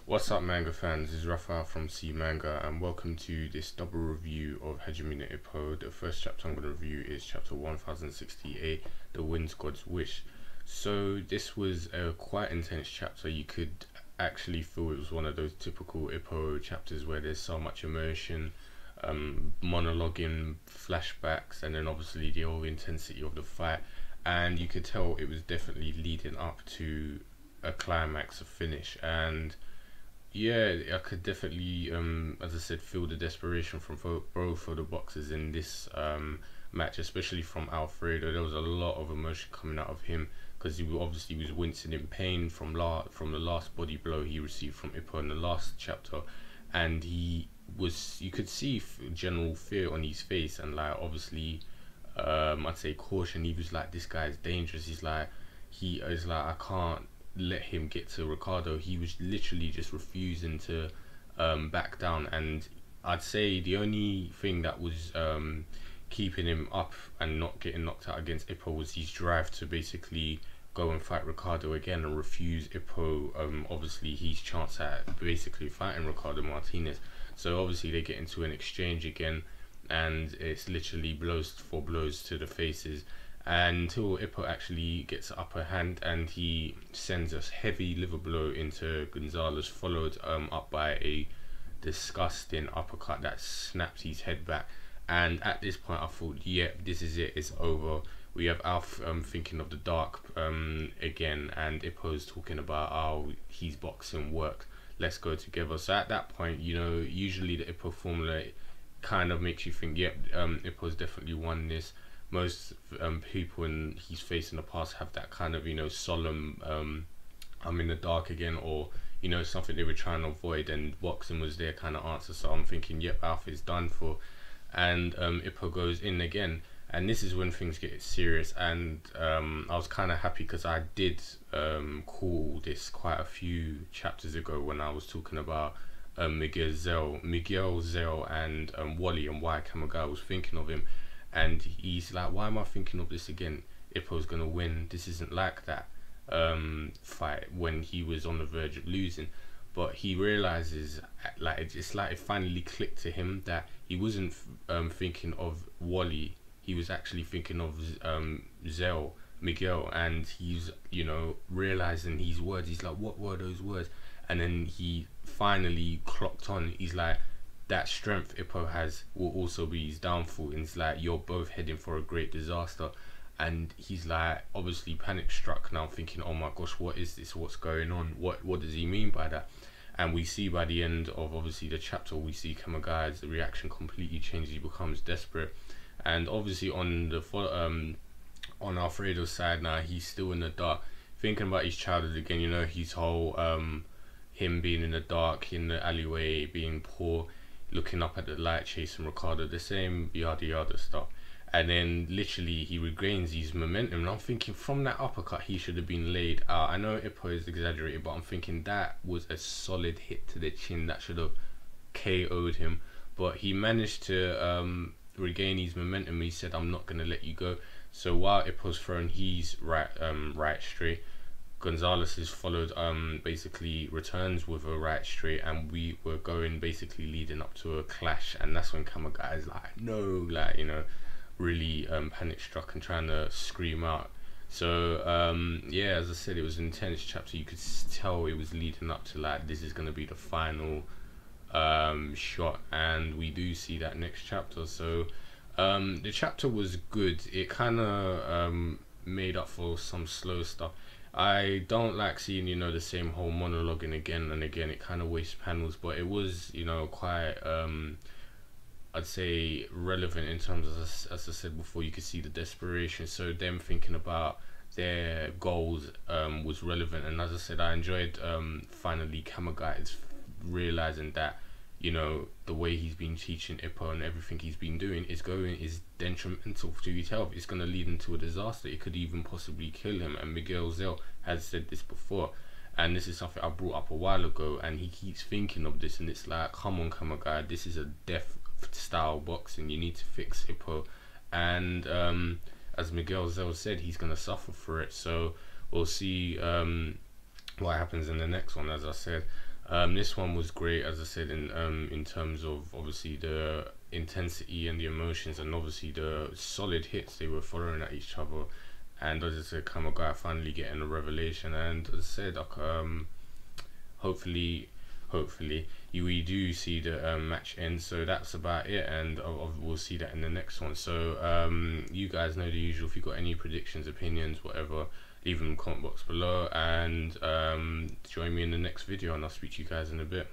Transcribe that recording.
What's up, manga fans? This is Rafael from C Manga, and welcome to this double review of Hajime no Ippo. The first chapter I'm going to review is chapter 1068, The Wind God's Wish. So this was a quite intense chapter. You could actually feel it was one of those typical Ippo chapters where there's so much emotion, monologuing, flashbacks, and then obviously the whole intensity of the fight. And you could tell it was definitely leading up to a climax, a finish. And yeah, I could definitely, as I said, feel the desperation from both of the boxers in this match, especially from Alfredo. There was a lot of emotion coming out of him because he obviously was wincing in pain from the last body blow he received from Ippo in the last chapter, and you could see general fear on his face, and like obviously, I'd say caution. He was like, this guy is dangerous. He is like, I can't let him get to Ricardo. He was literally just refusing to back down, and I'd say the only thing that was keeping him up and not getting knocked out against Ippo was his drive to basically go and fight Ricardo again and refuse Ippo obviously his chance at basically fighting Ricardo Martinez. So obviously they get into an exchange again, and it's literally blows for blows to the faces until Ippo actually gets the upper hand, and he sends a heavy liver blow into Gonzalez, followed up by a disgusting uppercut that snaps his head back. And at this point I thought, yep, this is it, it's over. We have Alf thinking of the dark again, and Ippo's talking about how his boxing works, let's go together. So at that point, you know, usually the Ippo formula kind of makes you think, yep, Ippo's definitely won this. Most people he's faced in the past have that kind of, you know, solemn I'm in the dark again, or you know, something they were trying to avoid, and boxing was their kind of answer. So I'm thinking, yep, Alpha is done for. And Ippo goes in again, and this is when things get serious. And I was kind of happy because I did call this quite a few chapters ago when I was talking about Miguel Zell and Wally, and why Kamogawa was thinking of him. And he's like, why am I thinking of this again? Ippo's gonna win. This isn't like that fight when he was on the verge of losing. But he realizes, like, it's like it finally clicked to him that he wasn't thinking of Wally. He was actually thinking of Miguel, and he's, you know, realizing his words. He's like, what were those words? And then he finally clocked on. He's like, that strength Ippo has will also be his downfall. And it's like, you're both heading for a great disaster. And he's like, obviously panic struck now, thinking, oh my gosh, what is this? What's going on? What does he mean by that? And we see by the end of obviously the chapter, we see Kamogawa's reaction completely changes. He becomes desperate, and obviously on the on Alfredo's side now, he's still in the dark, thinking about his childhood again. You know, his whole him being in the dark in the alleyway, being poor, looking up at the light, chasing Ricardo, the same yada yada stuff. And then literally he regains his momentum, and I'm thinking, from that uppercut he should have been laid out. I know Ippo is exaggerated, but I'm thinking that was a solid hit to the chin that should have KO'd him. But he managed to regain his momentum. He said, I'm not going to let you go. So while Ippo's throwing his right straight, Gonzalez is followed, basically returns with a right straight, and we were going basically leading up to a clash. And that's when Kamogawa is like, no, like, you know, really panic struck and trying to scream out. So yeah, as I said, it was an intense chapter. You could tell it was leading up to, like, this is going to be the final shot, and we do see that next chapter. So the chapter was good. It kind of made up for some slow stuff. I don't like seeing, you know, the same whole monologuing again and again. It kind of wastes panels, but it was, you know, quite I'd say relevant in terms of, as I said before, you could see the desperation. So them thinking about their goals was relevant. And as I said, I enjoyed finally Kamogawa is realizing that, you know, the way he's been teaching Ippo and everything he's been doing is detrimental to his health. It's going to lead into a disaster. It could even possibly kill him. And Miguel Zell has said this before, and this is something I brought up a while ago, and he keeps thinking of this. And it's like, come on, Kamogawa, this is a death style boxing. You need to fix Ippo. And as Miguel Zell said, he's going to suffer for it. So we'll see what happens in the next one. As I said, This one was great, as I said, in terms of obviously the intensity and the emotions, and obviously the solid hits they were throwing at each other. And as I said, Kamogawa finally getting a revelation, and as I said, hopefully, we do see the match end. So that's about it, and we'll see that in the next one. So you guys know the usual. If you've got any predictions, opinions, whatever, leave them in the comment box below, and join me in the next video, and I'll speak to you guys in a bit.